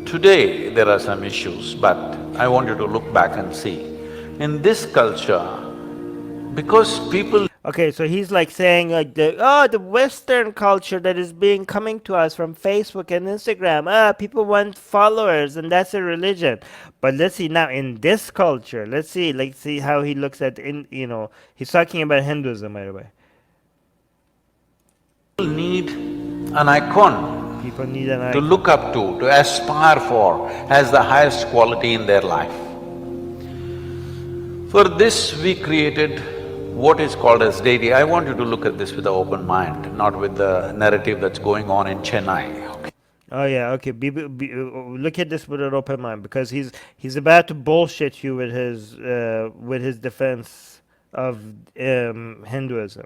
Today there are some issues, but I want you to look back and see. In this culture, because people… Okay, so he's like saying like the Western culture that is being coming to us from Facebook and Instagram. People want followers and that's a religion. But let's see now in this culture. Let's see how he looks at he's talking about Hinduism by the way. need an icon People need an to icon. look up to aspire for as the highest quality in their life. For this, we created what is called as deity. I want you to look at this with an open mind, not with the narrative that's going on in Chennai. Okay? Oh yeah, okay. Look at this with an open mind because he's about to bullshit you with his defense of Hinduism.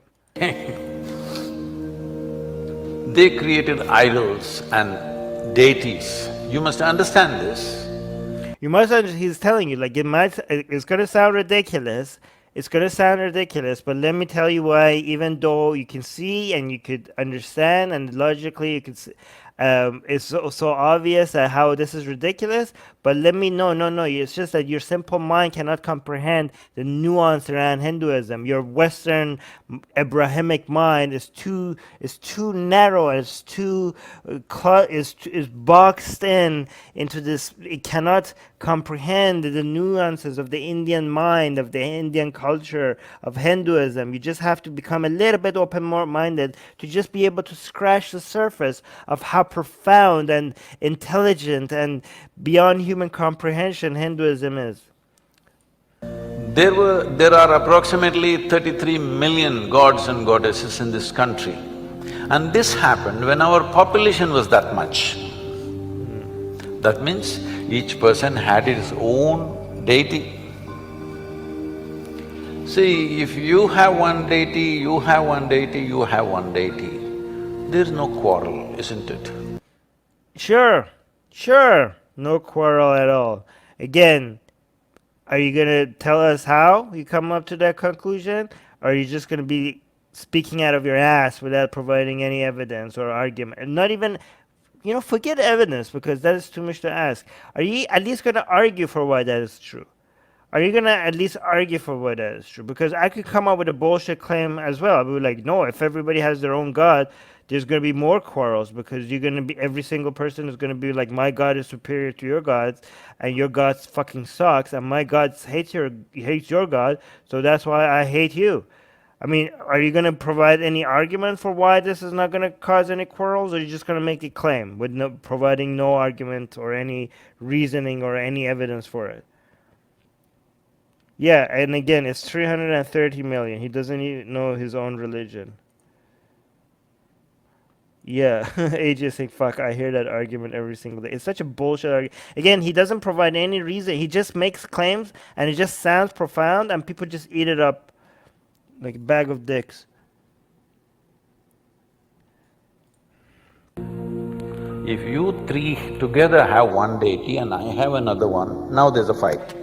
They created idols and deities. You must understand this. You must understand, he's telling you, like, it's gonna sound ridiculous. It's gonna sound ridiculous, but let me tell you why, even though you can see and you could understand and logically you could see, it's so obvious how this is ridiculous, but let me know, no, it's just that your simple mind cannot comprehend the nuance around Hinduism. Your Western Abrahamic mind is too narrow, it's too is boxed into this. It cannot comprehend the nuances of the Indian mind, of the Indian culture, of Hinduism. You just have to become a little bit open-minded to just be able to scratch the surface of how profound and intelligent and beyond human comprehension Hinduism is. There are approximately 33 million gods and goddesses in this country. And this happened when our population was that much. That means each person had his own deity. See, if you have one deity, you have one deity, you have one deity, there's no quarrel, isn't it? Sure. No quarrel at all. Again, are you gonna tell us how you come up to that conclusion? Or are you just gonna be speaking out of your ass without providing any evidence or argument? And not even, forget evidence because that is too much to ask. Are you at least gonna argue for why that is true? Are you gonna at least argue for why that is true? Because I could come up with a bullshit claim as well. I'd be like, no, if everybody has their own God, there's gonna be more quarrels because every single person is gonna be like, my God is superior to your gods, and your God fucking sucks, and my God hates your God, so that's why I hate you. I mean, are you gonna provide any argument for why this is not gonna cause any quarrels, or are you just gonna make a claim with providing no argument or any reasoning or any evidence for it? Yeah, and again, it's 330 million. He doesn't even know his own religion. Yeah, AJ saying, fuck, I hear that argument every single day. It's such a bullshit argument. Again, he doesn't provide any reason. He just makes claims, and it just sounds profound, and people just eat it up like a bag of dicks. If you three together have one deity and I have another one, now there's a fight.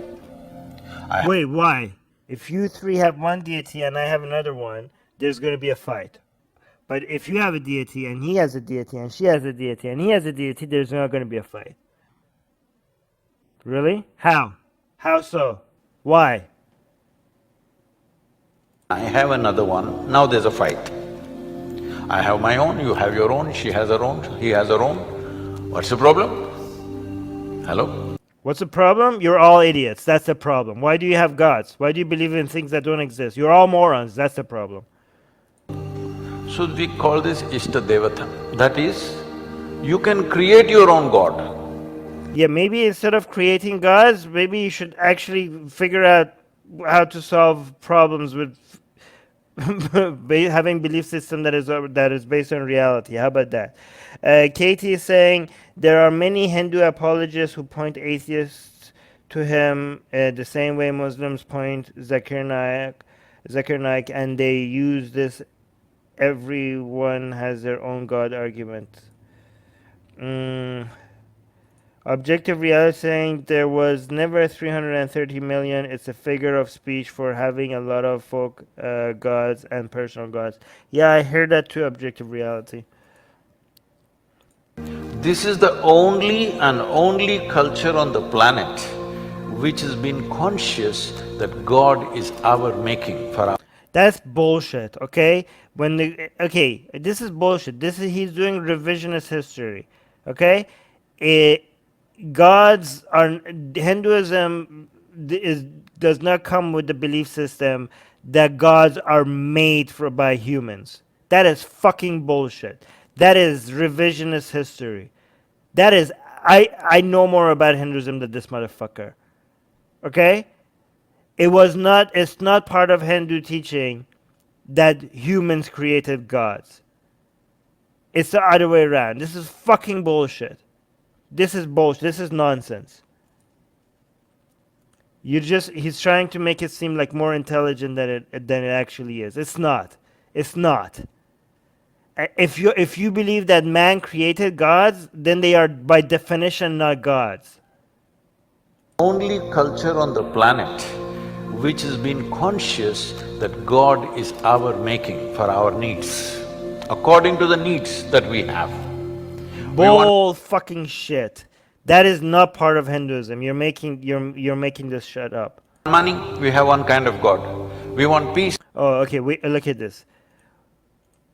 Wait, why? If you three have one deity and I have another one, there's going to be a fight. But if you have a deity and he has a deity and she has a deity and he has a deity, there's not going to be a fight. Really? How? How so? Why? I have another one, now there's a fight. I have my own, you have your own, she has her own, he has her own. What's the problem? Hello? What's the problem? You're all idiots. That's the problem. Why do you have gods? Why do you believe in things that don't exist? You're all morons. That's the problem. So we call this Ishta Devata. That is, you can create your own god. Yeah, maybe instead of creating gods, maybe you should actually figure out how to solve problems with having belief system that is based on reality. How about that? Katie is saying there are many Hindu apologists who point atheists to him the same way Muslims point Zakir Naik, and they use this everyone has their own God argument. Objective reality saying there was never 330 million. It's a figure of speech for having a lot of folk gods and personal gods. Yeah, I heard that too, objective reality. This is the only and only culture on the planet which has been conscious that God is our making for our… That's bullshit, okay? This is bullshit. He's doing revisionist history, okay? It, gods are Hinduism does not come with the belief system that gods are made by humans. That is fucking bullshit. That is revisionist history. That is I know more about Hinduism than this motherfucker. Okay? It's not part of Hindu teaching that humans created gods. It's the other way around. This is fucking bullshit. This is bullshit. This is nonsense. He's trying to make it seem like more intelligent than it actually is. It's not. It's not. If you believe that man created gods, then they are by definition not gods. Only culture on the planet which has been conscious that God is our making for our needs, according to the needs that we have. Bull fucking shit. That is not part of Hinduism. You're making this shit up. Money, we have one kind of God. We want peace. Oh, okay. Look at this.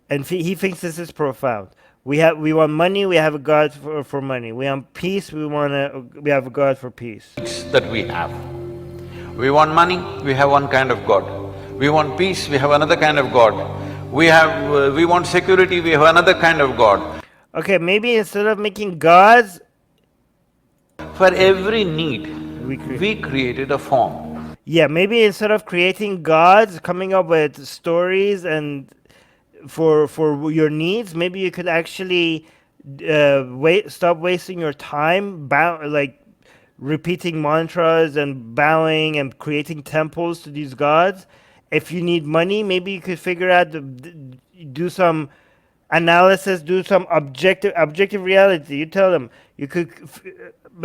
And he thinks this is profound. We want money. We have a God for money. We want peace. We have a God for peace. That we have. We want money. We have one kind of God. We want peace. We have another kind of God. We want security. We have another kind of God. Okay, maybe instead of making gods, for every need, we created a form. Yeah, maybe instead of creating gods, coming up with stories and for your needs, maybe you could actually stop wasting your time like repeating mantras and bowing and creating temples to these gods. If you need money, maybe you could figure out do some analysis, do some objective reality. You tell them you could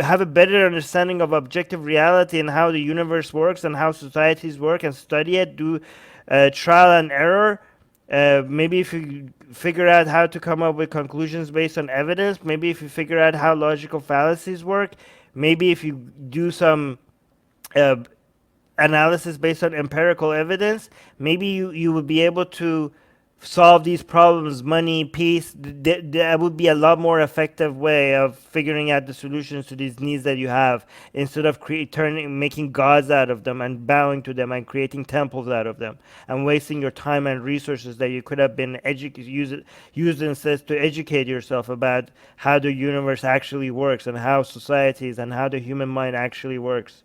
have a better understanding of objective reality and how the universe works and how societies work, and study it, do trial and error. Maybe if you figure out how to come up with conclusions based on evidence, maybe if you figure out how logical fallacies work, maybe if you do some analysis based on empirical evidence, maybe you would be able to solve these problems, money, peace. That would be a lot more effective way of figuring out the solutions to these needs that you have, instead of making gods out of them and bowing to them and creating temples out of them and wasting your time and resources that you could have been used instead to educate yourself about how the universe actually works and how societies and how the human mind actually works.